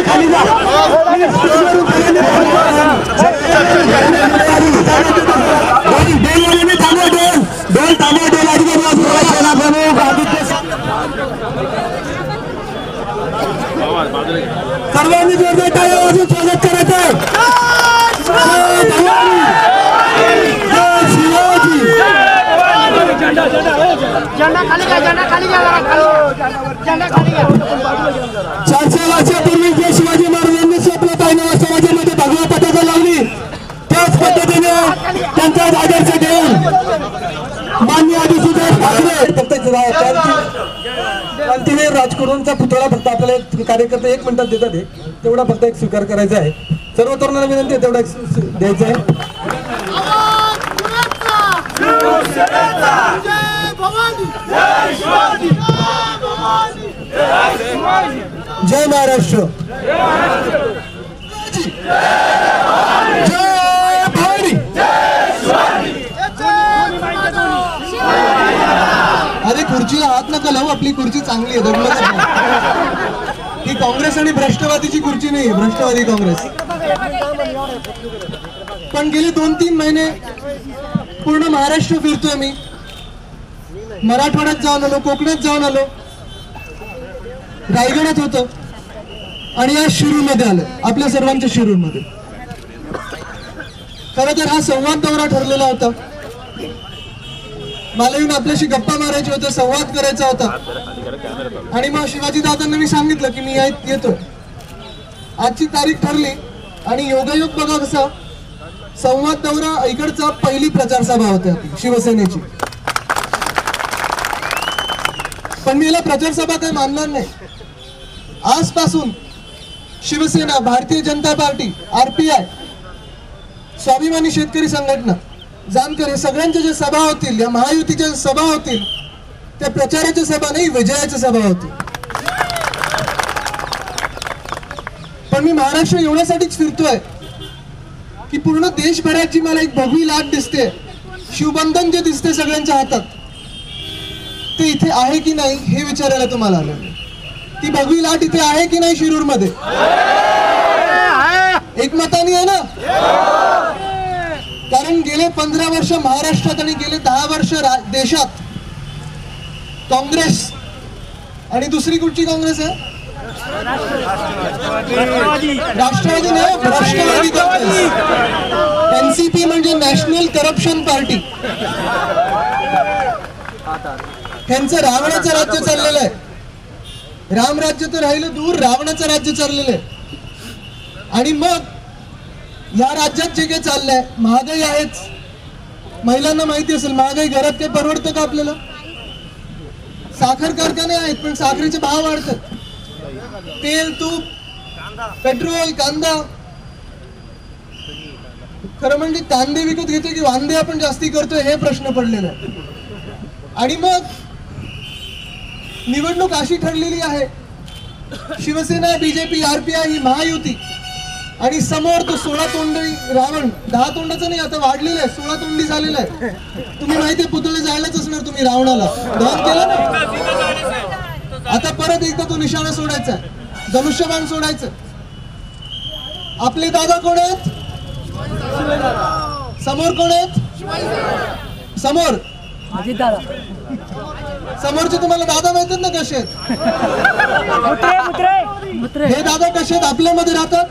खाली जा सर्वांनी जोरदार टाळ्या वाजवून स्वागत करायचं। झेंडा खाली घ्या, झेंडा खाली घ्या, झेंडा खाली घ्या। 400 वर्षापूर्वी जे शिवाजी महाराजांनी स्वप्न पाहिलं समाजामध्ये भगवा पताका लावली, त्याच पद्धतीने त्यांचाच आदर्श घेऊन माननीय आदित्य ठाकरे क्रांतीवीर राजकुरूंचा पुतळा फक्त आपल्याला कार्यकर्ते 1 मिनिटात देतात हे तेवढा फक्त एक स्वीकार करायचा आहे। सर्व तरुणांना विनंती आहे तेवढा द्यायचा आहे। जय महाराष्ट्र, जय भवानी। अरे खुर्चीला हात नका लावू, आपली खुर्ची चांगली आहे, ही काँग्रेस आणि भ्रष्टवादीची खुर्ची नाही, भ्रष्टवादी काँग्रेस। पण गेले 2-3 महिने पूर्ण महाराष्ट्र फिरतोय मी, मराठवाड्यात जाऊन आलो, कोकणात जाऊन आलो, रायगडात होतो आणि या शिरूरमध्ये आलो, आपल्या सर्वांच्या शिरूरमध्ये। खरं तर हा संवाद दौरा ठरलेला होता, मला येऊन आपल्याशी गप्पा मारायचे होते, संवाद करायचा होता। आणि मग शिवाजी दादांना मी सांगितलं की मी येतो। आजची तारीख ठरली आणि योगायोग बघा कसा, संवाद दौरा इकडचा पहिली प्रचार सभा होती आपली शिवसेनेची। पण मी याला प्रचार सभा काही मानणार नाही। आजपासून शिवसेना, भारतीय जनता पार्टी, RPI, स्वाभिमानी शेतकरी संघटना, जानकर, हे सगळ्यांच्या ज्या सभा होतील, या महायुतीच्या सभा होतील, त्या प्रचाराच्या सभा नाही, विजयाच्या सभा होतील। पण मी महाराष्ट्र एवढ्यासाठीच फिरतोय की पूर्ण देशभरात जी मला एक भगवी लाट दिसते, शिवबंधन जे दिसते सगळ्यांच्या हातात, ते इथे आहे की नाही हे विचारायला तुम्हाला आलो। ती भगवी लाट इथे आहे की नाही शिरूरमध्ये? एकमताने आहे ना? कारण गेले 15 वर्ष महाराष्ट्रात आणि गेले 10 वर्ष देशात काँग्रेस आणि दुसरी कुठची काँग्रेस आहे? राष्ट्रवादी नाही, राष्ट्रवादी काँग्रेस, NCP म्हणजे नॅशनल करप्शन पार्टी। त्यांचं रावणाचं राज्य चाललेलं आहे, रामराज्य तर राहिलं दूर, रावणाचं राज्य चाललेलं आहे। आणि मग या राज्यात जे काही चाललंय, महागाई आहेच, महिलांना माहिती असेल महागाई, घरात काही परवडतं का आपल्याला? साखर कारखाने आहेत पण साखरेचे भाव वाढतात, तेल, तूप, पेट्रोल, कांदा। खरं म्हणजे कांदे विकत घेतोय की वांदे आपण जास्ती करतोय हे प्रश्न पडलेला आहे। आणि मग निवडणूक अशी ठरलेली आहे, शिवसेना, BJP, RPI ही महायुती, आणि समोर तो 16 तोंडी रावण, 10 तोंडाचं नाही आता वाढलेलं आहे, 16 तोंडी झालेलं आहे। तुम्ही माहितीये पुतळे जाळलेच असणार तुम्ही, रावणाला दहन केलं ना, आता परत एकदा तो निशाणा सोडायचा, धनुष्यबाण सोडायचं। आपले दादा कोण आहेत? समोर कोण आहेत? समोर समोरचे तुम्हाला दादा माहितात ना कसे आहेत? हे दादा कसे आहेत? आपल्यामध्ये राहतात,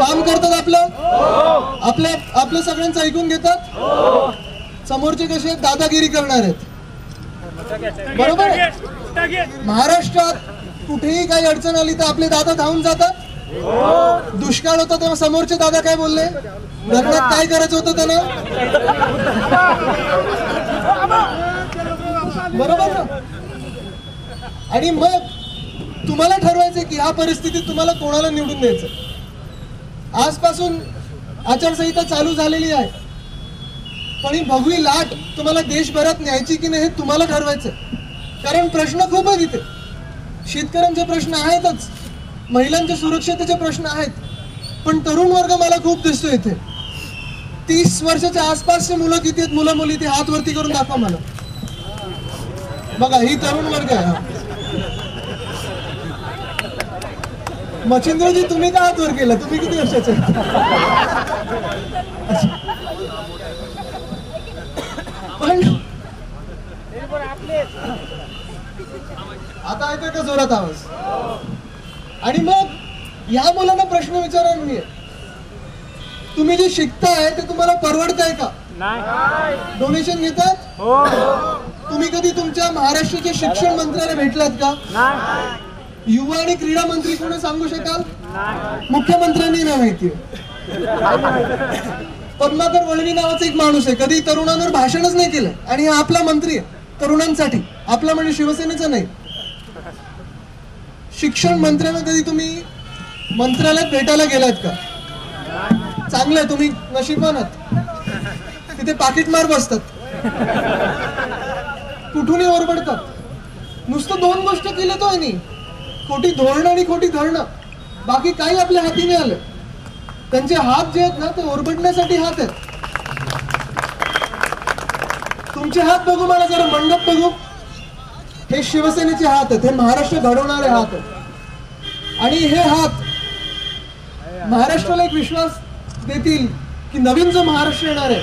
काम करतात, आपलं सगळ्यांचं ऐकून घेतात। समोरचे कसे आहेत? दादागिरी करणार आहेत, बरोबर? महाराष्ट्रात कुठेही काही अडचण आली तर आपले दादा धावून जातात। दुष्काळ होता तेव्हा समोरचे दादा काय बोलले? धरणात काय करायचं होतं त्यांना, बरोबर ना? आणि मग तुम्हाला ठरवायचं की ह्या परिस्थितीत तुम्हाला कोणाला निवडून द्यायचं। आजपासून आचारसंहिता चालू झालेली आहे, पण ही भगवी लाट तुम्हाला देशभरात न्यायची की नाही हे तुम्हाला ठरवायचं। कारण प्रश्न खूप आहेत इथे, शेतकऱ्यांचे प्रश्न आहेतच, महिलांच्या सुरक्षतेचे प्रश्न आहेत, पण तरुण वर्ग मला खूप दिसतो इथे। 30 वर्षाच्या आसपासचे मुलं किती आहेत? मुलं मुली ते हात वरती करून दाखवा मला, बघा ही तरुण वर्ग आहे। मच्छिंद्रजी तुम्ही का हात वर केला? तुम्ही किती वर्षाचे? पण आता येतोय का जोरात आवाज? आणि मग या मुलांना प्रश्न विचारणार मी, तुम्ही जे शिकताय ते तुम्हाला परवडतंय का? डोनेशन घेतात? तुम्ही कधी तुमच्या महाराष्ट्राच्या शिक्षण मंत्र्याला भेटलात का? युवा आणि क्रीडा मंत्री कोणी सांगू शकाल? मुख्यमंत्र्यांनी नाही माहिती. पद्माकर वळवी नावाचा एक माणूस आहे, कधी तरुणांवर भाषणच नाही केलं, आणि हा आपला मंत्री आहे तरुणांसाठी. आपला म्हणजे शिवसेनेचा नाही. शिक्षण मंत्र्यांना कधी तुम्ही मंत्रालयात भेटायला गेलात का? चांगलंय, तुम्ही नशीबवान आहात. तिथे पाकिटमार बसतात, कुठूनही ओरबडतात. नुसतं दोन गोष्ट केल्या तो यांनी, खोटी धोरणं आणि खोटी धरणं. बाकी काही आपल्या हाती नाही आलं. त्यांचे हात जे आहेत ना ते ओरबडण्यासाठी हात आहेत. तुमचे हात बघू, मला जरा मंडप बघू. हे शिवसेनेचे हात आहेत, हे महाराष्ट्र घडवणारे हात आहेत. आणि हे हात महाराष्ट्राला एक विश्वास देतील की नवीन जो महाराष्ट्र येणार आहे,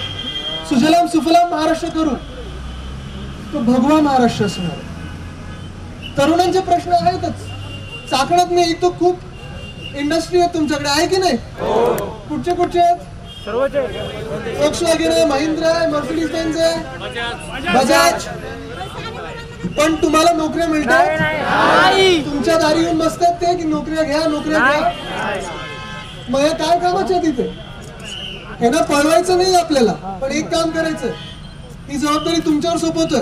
सुजलाम सुफलाम महाराष्ट्र करू, तो भगवा महाराष्ट्र असणार आहे. तरुणांचे प्रश्न आहेतच, चाकणत नाही. एक तो खूप इंडस्ट्री आहे तुमच्याकडे, आहे की नाही? कुठचे कुठचे आहेत? Volkswagen आहे, महिंद्रा आहे, मर्सिडीज बेंझ आहे, बजाज. पण तुम्हाला नोकऱ्या मिळतात? तुमच्या दारी येऊन बसतात ते की नोकऱ्या घ्या, नोकऱ्या घ्या. मग हे काय कामाचे तिथे? हे ना पळवायचं नाही आपल्याला, पण एक काम करायचं, ही जबाबदारी तुमच्यावर सोपवतोय.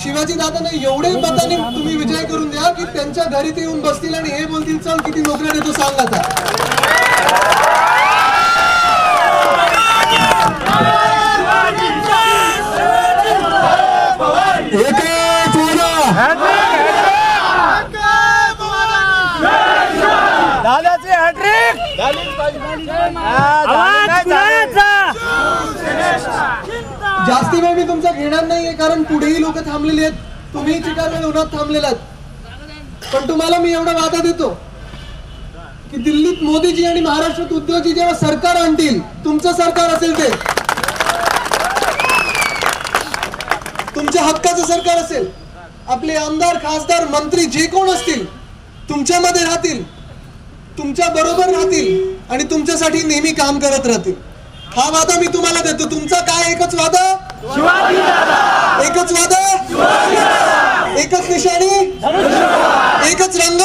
शिवाजी दादांना एवढे मताने तुम्ही विजय करून द्या की त्यांच्या घरी ते येऊन बसतील आणि हे बोलतील, चल किती नोकऱ्या देतो सांग आता. दादाची हॅट्रिक. जास्ती वेळ मी तुमचा घेणार नाहीये, कारण पुढेही लोक थांबलेली आहेत. तुम्ही चिकार वेळ उन्हात थांबलेला आहेत. पण तुम्हाला मी एवढा वादा देतो की दिल्लीत मोदीजी आणि महाराष्ट्रात उद्धवजी जेव्हा सरकार आणतील, तुमचं सरकार असेल ते, तुमच्या हक्काचं सरकार असेल. आपले आमदार, खासदार, मंत्री जे कोण असतील तुमच्यामध्ये राहतील, तुमच्या बरोबर राहतील आणि तुमच्यासाठी नेहमी काम करत राहतील. हा वादा मी तुम्हाला देतो. तुमचा काय एकच वादा? एकच वादा, एकच निशाणी, एकच रंग.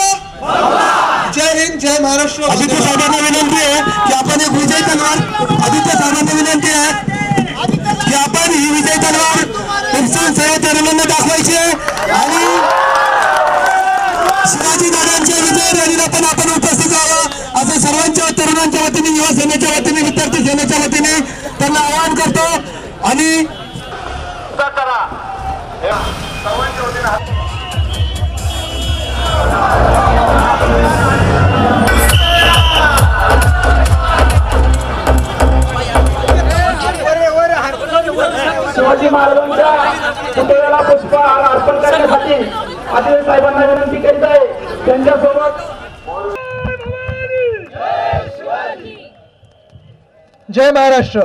जय हिंद, जय महाराष्ट्र. आदित्य साहेबांना विनंती आहे की आपण एक विजय तलवार, आदित्य साहेबांना विनंती आहे की आपण ही विजय तलवार सर्व तरुणांना दाखवायची आहे आणि शिवाजी दादांच्या विजय रॅलीला पण आपण उपस्थित व्हावं असं सर्वांच्या तरुणांच्या वतीने, युवा सेनेच्या वतीने, विद्यार्थी सेनेच्या वतीने त्यांना आवाहन करतो. आणि शिवाजी महाराजांच्या पुतळ्याला पुष्पहार अर्पण करण्यासाठी आदित्य साहेबांना विनंती करीत आहे. त्यांच्यासोबत जय महाराष्ट्र.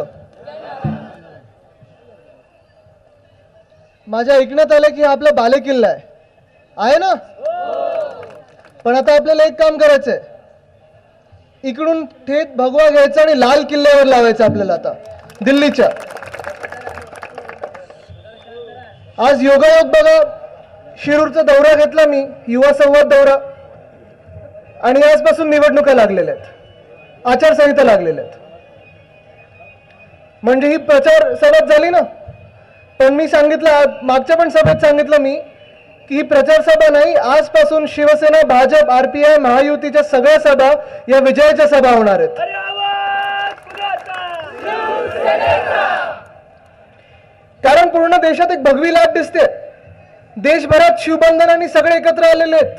माझ्या ऐकण्यात आलं की आपला बालेकिल्ला आहे ना? पण आता आपल्याला एक काम करायचंय, इकडून थेट भगवा घ्यायचा आणि लाल किल्ल्यावर लावायचं आपल्याला आता दिल्लीच्या. आज योगायोग बघा, शिरूरचा दौरा घेतला मी, युवा संवाद दौरा, आणि आजपासून निवडणुका लागलेल्या आहेत, आचारसंहिता लागलेल्या आहेत. म्हणजे ही प्रचार सभा झाली ना. पण मी सांगितलं, मागच्या पण सभेत सांगितलं मी की ही प्रचार सभा नाही, आजपासून शिवसेना, भाजप, RPI, महायुतीच्या सगळ्या सभा या विजयाच्या सभा होणार आहेत. कारण पूर्ण देशात एक भगवी लाट दिसते. देशभरात शिवबंधनांनी सगळे एकत्र आलेले आहेत.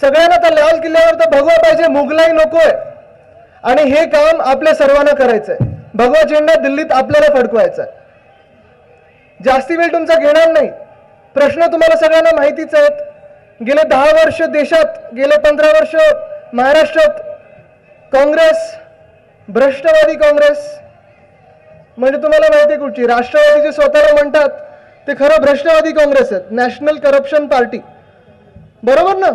सगळ्यांना तर लाल किल्ल्यावर तर भगवा पाहिजे, मुघलाई नकोय. आणि हे काम आपल्या सर्वांना करायचंय. भगवा झेंडा दिल्लीत आपल्याला फडकवायचा. जास्ती वेळ तुमचा घेणार नाही. प्रश्न तुम्हाला सगळ्यांना माहितीच आहेत. गेले 10 वर्ष देशात, गेले 15 वर्ष महाराष्ट्रात काँग्रेस, भ्रष्टवादी काँग्रेस, म्हणजे तुम्हाला माहिती कुठची, राष्ट्रवादी जे स्वतःला म्हणतात ते खरं भ्रष्टवादी काँग्रेस आहेत, नॅशनल करप्शन पार्टी, बरोबर ना?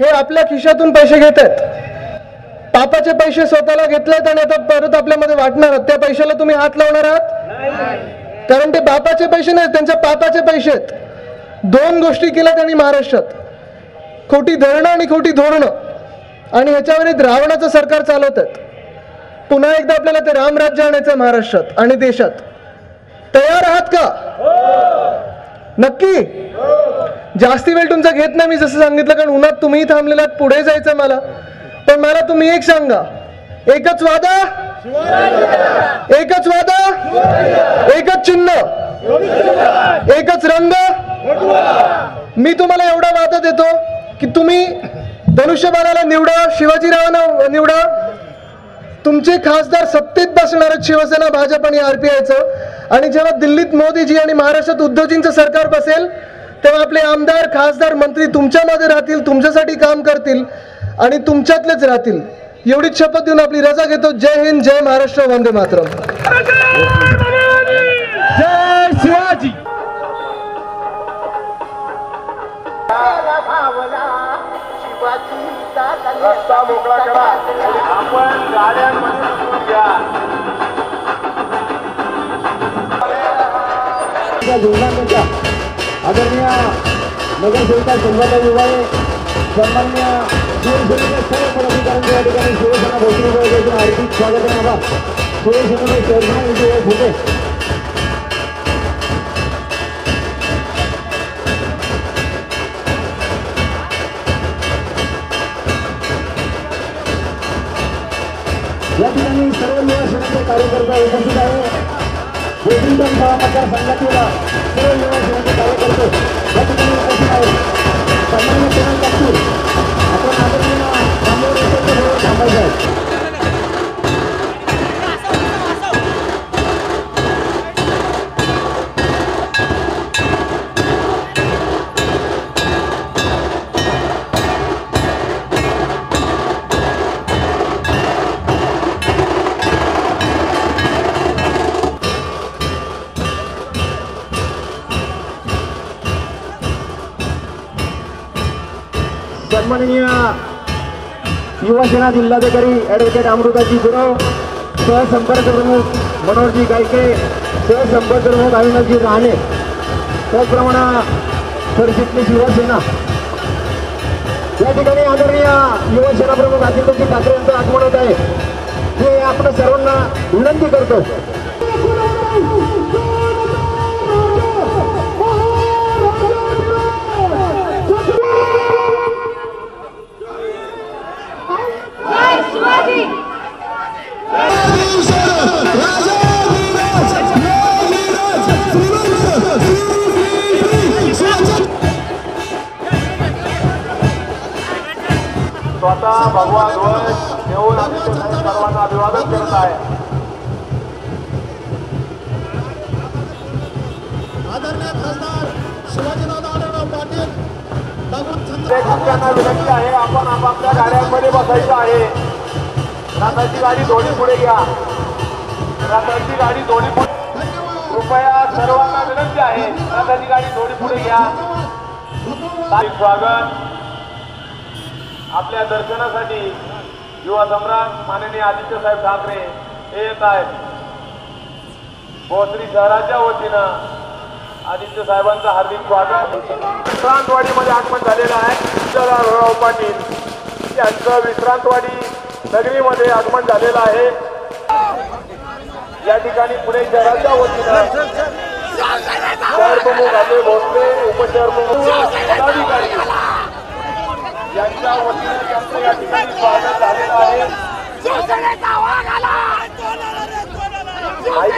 हे आपल्या खिशातून पैसे घेत आहेत, पापाचे पैसे स्वतःला घेतलेत आणि आता परत आपल्यामध्ये वाटणार आहात. त्या पैशाला तुम्ही हात लावणार आहात? कारण ते बापाचे पैसे नाहीत, त्यांच्या पापाचे पैसे आहेत. 2 गोष्टी केल्या त्यांनी महाराष्ट्रात, खोटी धरणं आणि खोटी धोरणं, आणि ह्याच्यावर एक रावणाचं सरकार चालवतात. पुन्हा एकदा आपल्याला ते रामराज्य आणायचं महाराष्ट्रात आणि देशात. तयार आहात का? नक्की? जास्ती वेळ तुमचा घेत नाही मी, जसं सांगितलं, कारण उन्हात तुम्ही थांबलेलात, पुढे जायचं मला. पण मला तुम्ही एक सांगा, एकच वादा, एकच वादा, एकच चिन्ह, एकच रंग. मी तुम्हाला एवढा वादा देतो की तुम्ही धनुष्यबाणाला निवडा, शिवाजीरावांना निवडा, तुमचे खासदार सत्तेत बसणार आहेत, शिवसेना, भाजप आणि आरपीआयचं. आणि जेव्हा दिल्लीत मोदीजी आणि महाराष्ट्रात उद्धवजींचं सरकार बसेल तेव्हा आपले आमदार, खासदार, मंत्री तुमच्यामध्ये राहतील, तुमच्यासाठी काम करतील आणि तुमच्यातलेच राहतील. एवढीच शपथ देऊन आपली रजा घेतो. जय हिंद, जय महाराष्ट्र, वंदे मातरम. जय शिवाजी. रस्ता मोकळा करा, आपण गाड्यांमध्ये बसून घ्या. आदरणीय नगरसेविका संघाचा विभाग, सन्माननीय शिवसेनेचे सर्व पदाधिकाऱ्यांच्या या ठिकाणी शिवसेना भोसरी हार्दिक स्वागत आहे. आभार. शिवसेनेचे चेअरमन विजय फुटे. या ठिकाणी सर्व युवा सेनेचे कार्यकर्ते उपस्थित आहे. बोधिंटन मतदारसंघातील सर्व युवा सेनेचे कार्यकर्ते या ठिकाणी उपस्थित आहेत. सन्माननीय सोनल काकूर, आपण आदरणीय रामोर यांच्याजवळ थांबायचं आहे. सन्माननीय युवासेना जिल्हाधिकारी ॲडव्होकेट अमृताजी गुरव, सहसंपर्क प्रमुख मनोहरजी गायके, सहसंपर्क प्रमुख अविनाशजी राणे, त्याचप्रमाणे सरचिटणीस युवासेना. या ठिकाणी आदरणीय युवासेना प्रमुख अजितजी ठाकरे यांचं आगमन होत आहे. हे आपण सर्वांना विनंती करतो. स्वतः भगवा ध्वज घेऊन आदित्य साहेब सर्वांना अभिवादन करत आहे. आदरणीय खासदार शिवाजीराव आढळराव पाटील, त्यांना विनंती आहे, आपण आपापल्या गाड्यांमध्ये बसायचं आहे. राधाची गाडी दोन्ही पुढे घ्या. राधाची गाडी दोन्ही पुढे. कृपया सर्वांना विनंती आहे, राधाची गाडी दोन्ही पुढे घ्या. स्वागत. आपल्या दर्शनासाठी युवा सम्राट माननीय आदित्य साहेब ठाकरे हे येत आहेत. भोसरी शहराच्या वतीनं आदित्य साहेबांचं हार्दिक स्वागत. विश्रांतवाडीमध्ये आगमन झालेलं आहे. आढळराव पाटील यांचं विश्रांतवाडी नगरीमध्ये आगमन झालेलं आहे. या ठिकाणी पुणे शहराच्या वतीनं शहर प्रमुख अजय भोसले, उपशहर प्रमुख पदाधिकारी यांच्या वतीने त्यांचं या ठिकाणी स्वागत झालेलं आहे. माईक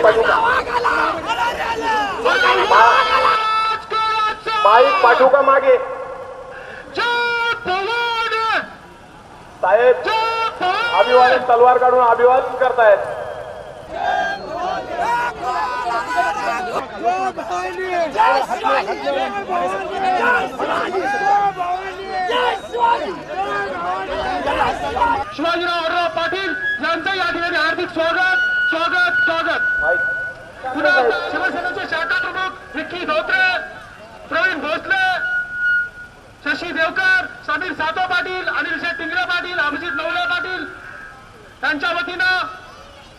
पाठवू का मागे? साहेब अभिवादन तलवार काढून अभिवादन करतायत. शिवाजीराव आढळराव पाटील यांचं या ठिकाणी हार्दिक स्वागत स्वागत स्वागत. पुन्हा शिवसेनेचे शाखा प्रमुख विक्की धोत्रे, प्रवीण भोसले, शशी देवकर, समीर सातो पाटील, अनिल टिंगरे पाटील, अभिजित नवले पाटील यांच्या वतीनं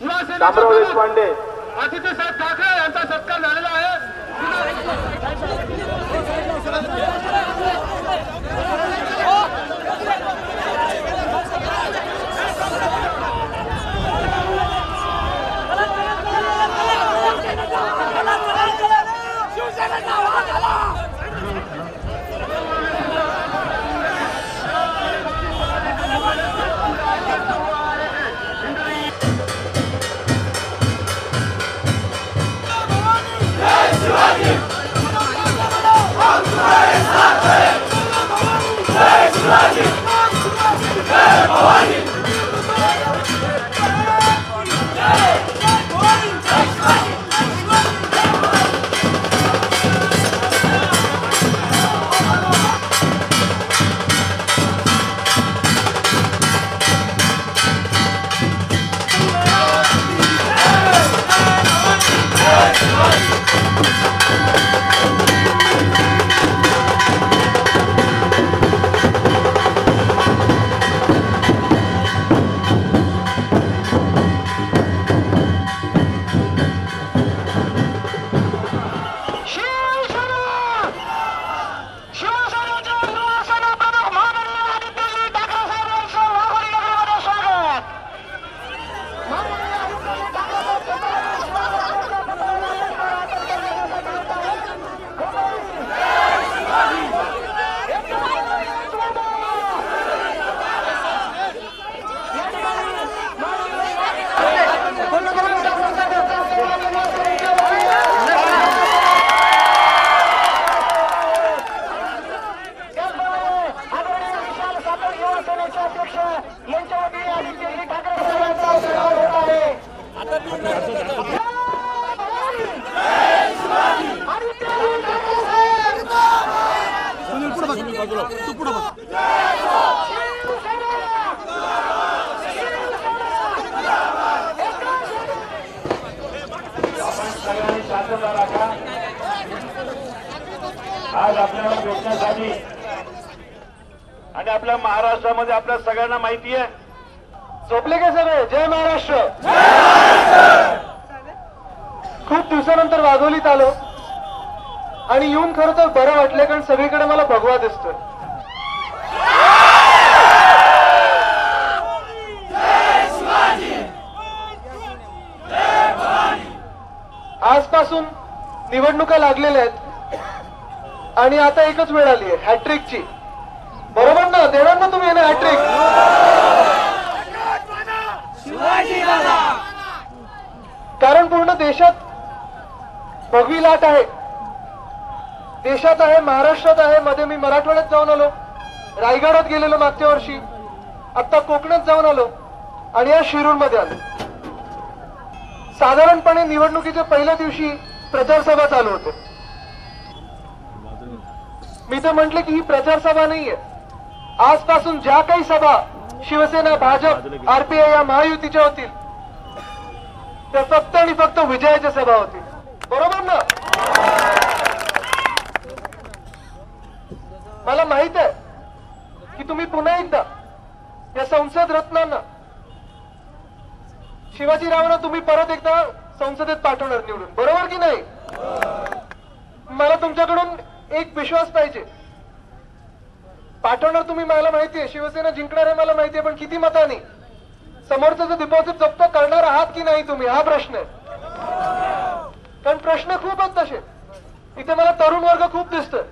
युवा सेनेचे प्रमुख आदित्य साहेब ठाकरे यांचा सत्कार झालेला आहे. आज आपल्याला भेटण्यासाठी आणि आपल्या महाराष्ट्रामध्ये आपल्या सगळ्यांना माहिती आहे. झोपले का सगळे? जय महाराष्ट्र. खूप दिवसानंतर वाघोलीत आलो आणि येऊन खरं तर बरं वाटलं, कारण सगळीकडे मला भगवा दिसतोय. आजपासून निवडणुका लागलेल्या आहेत आणि आता एकच वेळ आली आहे हॅट्रिकची. बरोबर ना? देणार ना तुम्ही ना हॅट्रिक? कारण पूर्ण देशात भगवी लाट आहे. देशात आहे, महाराष्ट्रात आहे. मध्ये मी मराठवाड्यात जाऊन आलो, रायगडात गेलेलो मागच्या वर्षी, आता कोकणात जाऊन आलो आणि आज शिरूरमध्ये आलो. साधारणपणे निवडणुकीच्या पहिल्या दिवशी प्रचार सभा चालू होते. मी तर म्हटलं की ही प्रचार सभा नाहीये. आजपासून ज्या काही सभा शिवसेना, भाजप, आरपीआय या महायुतीच्या होतील त्या फक्त आणि फक्त विजयाच्या सभा होतील. बरोबर ना? मला माहित आहे की तुम्ही पुन्हा एकदा या संसद रत्नांना, शिवाजीरावांना तुम्ही परत एकदा संसदेत पाठवणार निवडून. बरोबर की नाही? मला तुमच्याकडून एक विश्वास पाहिजे. पाठवणार तुम्ही, मला माहितीये. शिवसेना जिंकणार आहे मला माहितीये, पण किती मतांनी? समोरचं डिपॉझिट जप्त करणार आहात की नाही तुम्ही, हा प्रश्न आहे. कारण प्रश्न खूप आहेत तसे. इथे मला तरुण वर्ग खूप दिसतोय.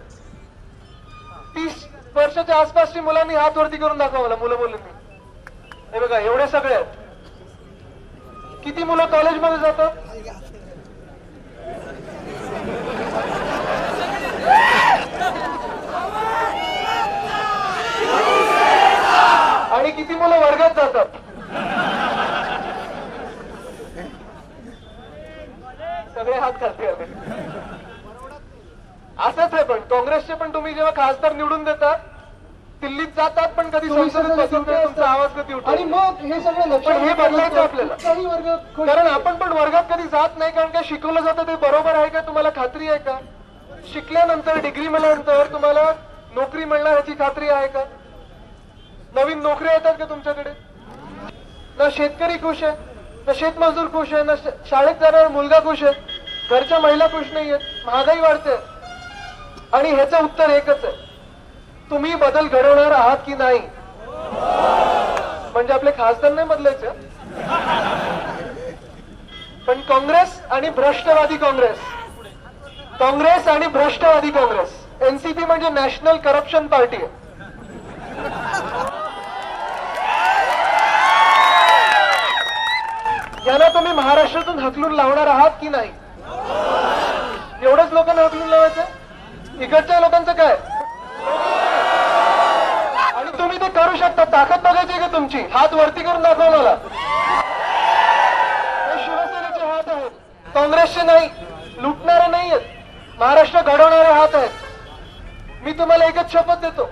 30 वर्षाच्या आसपासची मुलांनी हात वरती करून दाखवा मला, मुलं मुलींनी. हे बघा, एवढे सगळे आहेत. किती मुलं कॉलेजमध्ये जातात? आणि किती मुलं वर्गात जातात? सगळे हात खालती आले. असंच आहे. पण काँग्रेसचे पण तुम्ही जेव्हा खासदार निवडून देता दिल्लीत जातात, पण कधी संसदेत बसत नाही, तुमचा आवाज कधी उठतो आणि मग हे सगळं पण हे बदलायचं आपल्याला. कारण आपण पण वर्गात कधी जात नाही, कारण काय शिकवलं जातं ते बरोबर आहे का, तुम्हाला खात्री आहे का? शिकल्यानंतर डिग्री मिळाल्यानंतर तुम्हाला नोकरी मिळणार याची खात्री आहे का? नवीन नोकऱ्या येतात का तुमच्याकडे? ना शेतकरी खुश आहे, ना शेतमजूर खुश आहे, ना शाळेत जाणारा मुलगा खुश आहे, घरच्या महिला खुश नाहीयेत, महागाई वाढते. आणि ह्याचं उत्तर एकच आहे, तुम्ही बदल घडवणार आहात की नाही. म्हणजे आपले खासदार नाही बदलायचे, पण काँग्रेस आणि भ्रष्टवादी काँग्रेस, काँग्रेस आणि भ्रष्टवादी काँग्रेस, एनसीपी म्हणजे नॅशनल करप्शन पार्टी आहे. याला तुम्ही महाराष्ट्रातून हकलून लावणार आहात की नाही. एवढंच लोकांना हकलून लावायचं, इकडच्या लोकांचं काय? आणि तुम्ही ते करू शकता. ताकद बघायची का तुमची? हात वरती करून दाखवा मला. शिवसेनेचे हात आहेत, काँग्रेसचे नाही. लुटणारे नाही आहेत, महाराष्ट्र घडवणारे हात आहेत. मी तुम्हाला एकच शपथ देतो,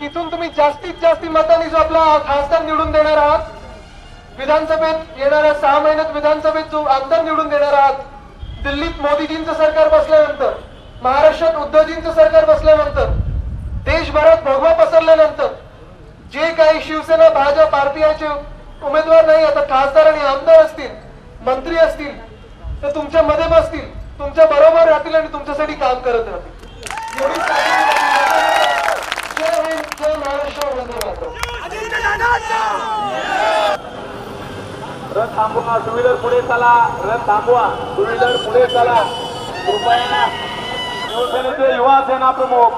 इथून तुम्ही जास्तीत जास्त मतांनी जो आपला खासदार निवडून देणार आहात, विधानसभेत येणाऱ्या 6 महिन्यात विधानसभेत जो आमदार निवडून देणार आहात, दिल्लीत मोदीजींचं सरकार बसल्यानंतर, महाराष्ट्रात उद्धवजींचं सरकार बसल्यानंतर, देशभरात भगवा पसरल्यानंतर, जे काही शिवसेना भाजप आरपीआयचे उमेदवार नाही आता खासदार आणि आमदार असतील, मंत्री असतील, तर तुमच्या मध्ये बसतील, तुमच्या बरोबर राहतील आणि तुमच्यासाठी काम करत राहतील. जय हिंद, जय महाराष्ट्र, वंदे मातरम. रथ थांबवा, टू व्हीलर पुढे चला. रथ थांबवा, टू व्हीलर पुढे चला. कृपया शिवसेनेचे युवा सेना प्रमुख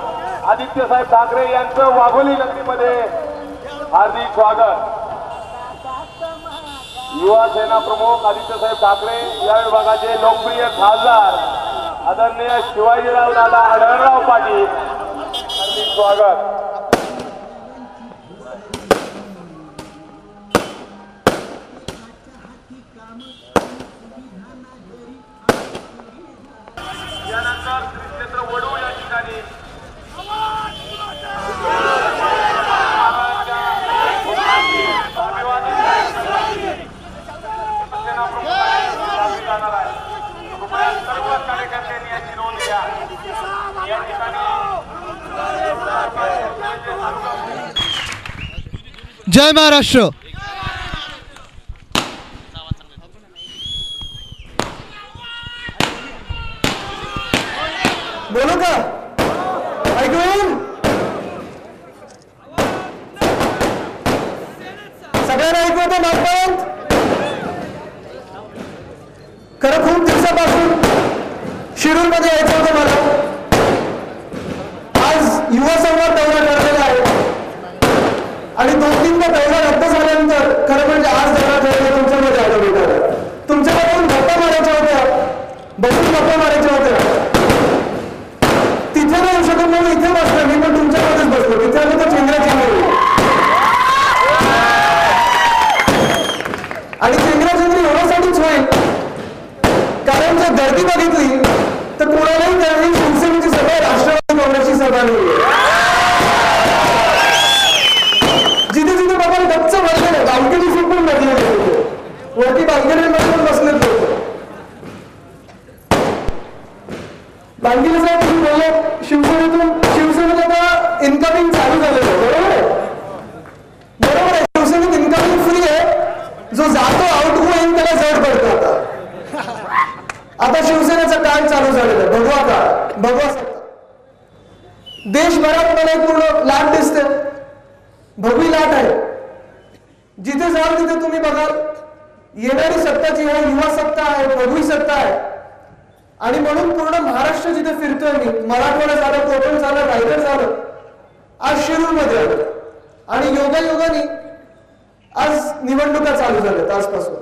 आदित्य साहेब ठाकरे यांचं वाघोली नगरीमध्ये हार्दिक स्वागत. युवा सेना प्रमुख आदित्य साहेब ठाकरे या विभागाचे लोकप्रिय खासदार आदरणीय शिवाजीराव दादा आढळराव पाटील, हार्दिक स्वागत. यानंतर श्रीक्षेत्र वडू या ठिकाणी जाणार आहे. सर्व कार्यकर्त्यांनी याची नोंद घ्या. या ठिकाणी जय महाराष्ट्र. बोलू का? ऐकून सगळ्यांना ऐकू होतं नागपंत. खरं खूप दिवसापासून शिरूरमध्ये यायचं होतं मला. आज युवा संवाद दौरा ठरलेला आहे आणि 2-3 दौरा रद्द झाल्यानंतर खरं म्हणजे आज दौरा ठरलेला तुमच्यामध्ये आलं भेटायला. तुमच्याकडून गप्पा मारायच्या होत्या, बसून गप्पा मारायच्या होत्या. तिथे नाही येऊ शकत म्हणून इथे बसलो मी, पण तुमच्यामध्येच बसलो. तिथे आलं तर चेंगराचेंगरी आणि चेंगराचेंगरी होण्यासाठीच होईल. कारण जर गर्दी बघितली तर कोणालाही त्यावेळी शिवसेनेची सभा, राष्ट्रवादी काँग्रेसची सभा नाही. जिथे जिथे बाबा गच्च भरलेले, बाल्कनी सीट पण भरलेले होते, वरती बाल्कनीमध्ये पण बसलेले होते. बांधील साहेब तुम्ही बोलले शिवसेनेत आता इन्कमिंग चालू झालेलं आहे, बरोबर आहे? बरोबर आहे. शिवसेनेत इन्कमिंग फ्री आहे, जो जातो आउट होईल त्याला जड पडतो. आता शिवसेनेचा काळ चालू झालेला आहे, भगवा काळ, भगवा सत्ता. देशभरात मला एक पूर्ण लाट दिसते, भगवी लाट आहे. जिथे जाल तिथे तुम्ही बघाल येणारी सत्ता जी आहे युवा सत्ता आहे, भगवी सत्ता आहे. आणि म्हणून पूर्ण महाराष्ट्र जिथे फिरतोय मी, मराठवाडा झालं, कोकण झालं, रायगड झालं, आज शिरूरमध्ये आलं. आणि योगायोगाने आज निवडणुका चालू झाल्यात आजपासून.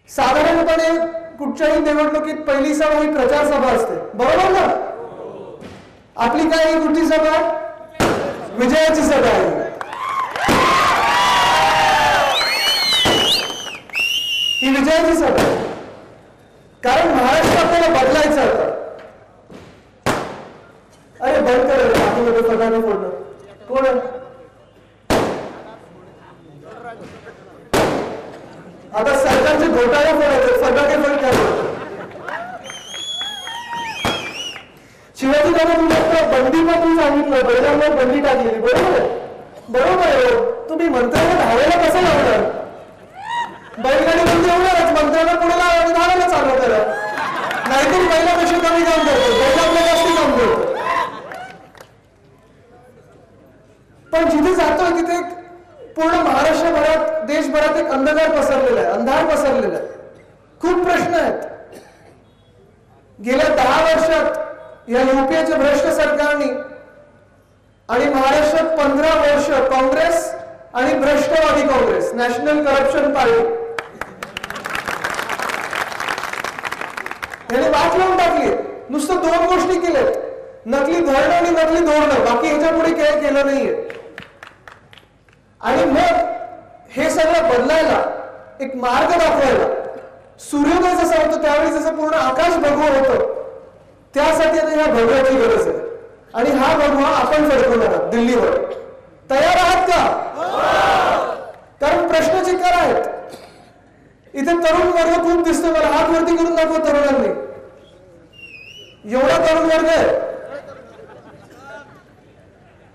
साधारणपणे कुठच्याही निवडणुकीत पहिली सभा ही प्रचार सभा असते, बरोबर ना? आपली काय ही कुठली सभा? विजयाची सभा आहे. ही विजयाची सभा आहे. कारण महाराष्ट्र आपल्याला बदलायचं होतं. आता सरकारचे घोटाळे फोडायचे, सगळं फरक काय पडतो? शिवाजी महाराज बंदी पण तुम्ही सांगितलं, बैलांवर बंदी टाकलेली, बरोबर आहे? बरोबर आहे. तुम्ही मंत्र्यांना धावायला कसं लावणार? बैलगाडी बंदी होणारच, मंत्र्यांना पुढे लावा आणि धावायला चालू करा. नाहीतर बैला कशी कमी काम करतो, बैल आपल्या जास्ती काम करतो. पण जिथे जातोय तिथे पूर्ण महाराष्ट्रभरात, देशभरात एक अंधकार पसरलेला आहे, अंधार पसरलेला आहे. खूप प्रश्न आहेत. गेल्या 10 वर्षात या युपीएच्या भ्रष्ट सरकारने आणि महाराष्ट्रात 15 वर्ष काँग्रेस आणि भ्रष्टवादी काँग्रेस, नॅशनल करप्शन पार्टी, याने वाट लावून टाकली. नुसतं 2 गोष्टी केल्यात, नकली धरणं आणि नकली धोरणं, बाकी ह्याच्या पुढे काही केलं नाहीये. आणि मग हे सगळं बदलायला, एक मार्ग दाखवायला, सूर्योदय जसा होतो त्यावेळी जसं पूर्ण आकाश भगवं होतं, त्यासाठी आता ह्या भगव्याची गरज आहे. आणि हा भगवा आपण फडकवणार आहात दिल्लीवर. तयार आहात का? कारण प्रश्न चिकार आहेत. इथे तरुण वर्ग खूप दिसतो मला, हात वरती करून दाखवा तरुणांनी. एवढा तरुण वर्ग आहे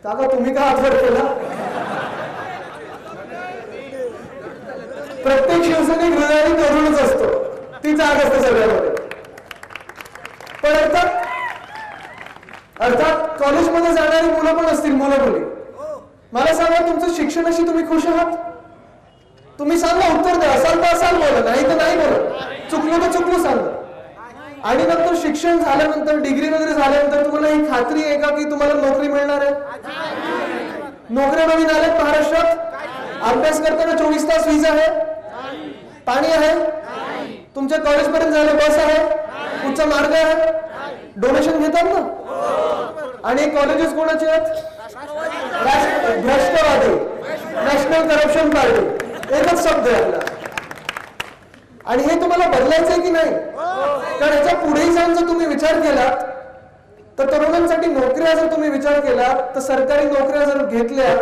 काका, तुम्ही का हात वर केला? प्रत्येक शिवसैनिक हृदयाने तरुणच असतो, ती जाग असते सगळ्यामध्ये. पण अर्थात कॉलेजमध्ये जाणारी मुलं पण असतील, मुलं मुली. मला सांगा, तुमचं शिक्षणाशी तुम्ही खुश आहात? तुम्ही सांगा, उत्तर द्या. असाल तर असाल बोला, नाही तर नाही बोला, चुकलो तर चुकलो सांगा. आणि नंतर शिक्षण झाल्यानंतर, डिग्री वगैरे झाल्यानंतर तुम्हाला ही खात्री आहे का की तुम्हाला नोकरी मिळणार आहे? नोकऱ्या नवीन आल्यात महाराष्ट्रात. अभ्यास करताना 24 तास वीज आहे, पाणी आहे, तुमच्या कॉलेज पर्यंत जायला बस आहे, उच्च मार्ग आहे, डोनेशन घेतात ना. आणि कॉलेजेस कोणाचे आहेत? भ्रष्टवादी, नॅशनल करप्शन पार्टी, एकच शब्द आहे आपला. आणि हे तुम्हाला बदलायचंय की नाही? कारण याच्या पुढेही जाऊन जर तुम्ही विचार केलात तर तरुणांसाठी नोकऱ्या जर तुम्ही विचार केला तर सरकारी नोकऱ्या जर घेतल्या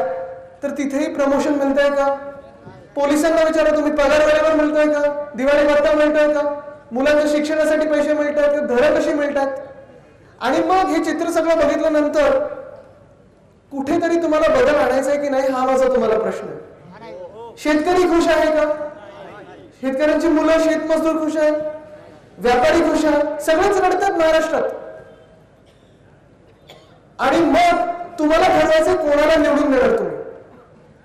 तर तिथेही प्रमोशन मिळतंय का? पोलिसांना विचारा तुम्ही, पगार वेळेवर मिळतोय का? दिवाळी भत्ता मिळतोय का? मुलांच्या शिक्षणासाठी पैसे मिळतात का? घरं कशी मिळतात? आणि मग हे चित्र सगळं बघितल्यानंतर कुठेतरी तुम्हाला बदल आणायचा आहे की नाही, हा माझा तुम्हाला प्रश्न आहे. शेतकरी खुश आहे का? शेतकऱ्यांची मुलं, शेतमजदूर खुश आहेत, व्यापारी खुश आहेत, सगळेच रडतात महाराष्ट्रात. आणि मग तुम्हाला ठरवायचं कोणाला निवडून देणार तुम्ही.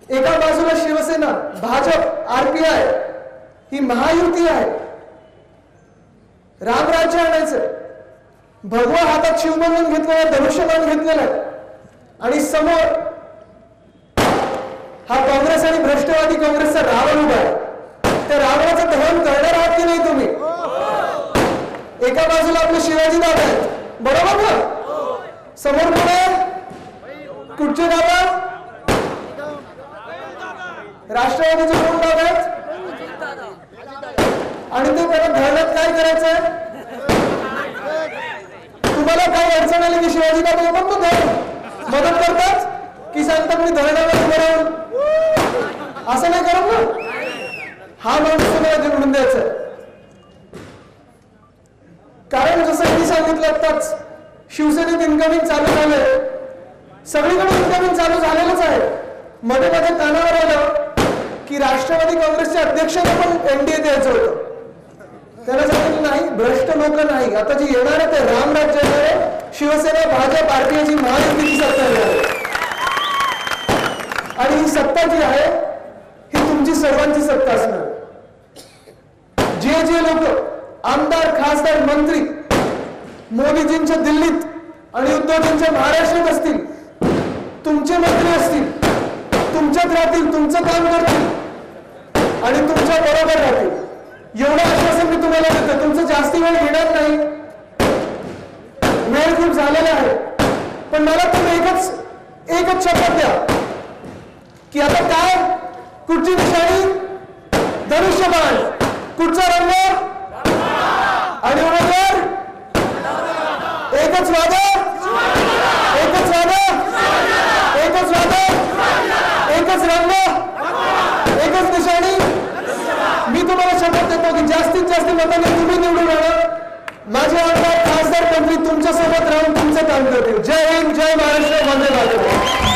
एका बाजूला शिवसेना, भाजप, आरपीआय ही महायुती आहे, रामराज्य आणायचं. भगवा हातात शिवबंधन घेतलेलं, धनुष्यबाण घेतलेलं आहे. आणि समोर हा काँग्रेस आणि भ्रष्टवादी काँग्रेसचा रावण उभा आहे. त्या रावणाचं दहन करणार आहात की नाही तुम्ही? एका बाजूला आपले शिवाजी दादा आहेत, बरोबर ना? समोर पुढे कुठचे दादा? राष्ट्रवादीचे कोण दादा आहेत? आणि ते त्याला धरणात काय करायचंय? तुम्हाला काय अडचण आली की शिवाजी दादा येतात ना धरण मदत करतात की सांगतात मी धरणावर उभं राहून? असं नाही करत ना. हा माणूस तुम्हाला निवडून द्यायचा. कारण जसं मी सांगितलं आताच, शिवसेनेत इन्कमिंग चालू झालंय, सगळीकडे इन्कमिंग चालू झालेलंच आहे. मध्ये मध्ये कानावर आलं की राष्ट्रवादी काँग्रेसच्या अध्यक्षांना पण एनडीए द्यायचं होतं. त्याला सांगितलं नाही, भ्रष्ट लोक नाही. आता जी येणार आहे ते रामराज्य आहे. शिवसेना, भाजप, आरपीआयची महायुतीची सत्ता येणार आहे. आणि ही सत्ता जी आहे ही तुमची सर्वांची सत्ता असणार. जे जे लोक आमदार, खासदार, मंत्री मोदीजींच्या दिल्लीत आणि उद्धवजींच्या महाराष्ट्रात असतील, तुमचे मंत्री असतील, तुमच्यात राहतील, तुमचं काम करतील आणि तुमच्या बरोबर राहतील, एवढं आश्वासन मी तुम्हाला देतो. तुमचं जास्ती वेळ घेणार नाही, वेळ खूप झालेला आहे. पण मला तुम्ही एकच शपथ द्या की आता काय, कुठची निशाणी? धनुष्यबाण. कुठचा रंग? आणि उमेदवार एकच वादा, एकच वादा, एकच वादा, एकच रंग, एकच एकच निशाणी मी तुम्हाला शपथ देतो की जास्तीत जास्त मतांनी तुम्ही निवडून आणा माझे आमदार खासदार मंत्री तुमच्या सोबत राहून तुमचं काम करतील जय हिंद जय महाराष्ट्र वंदे मातरम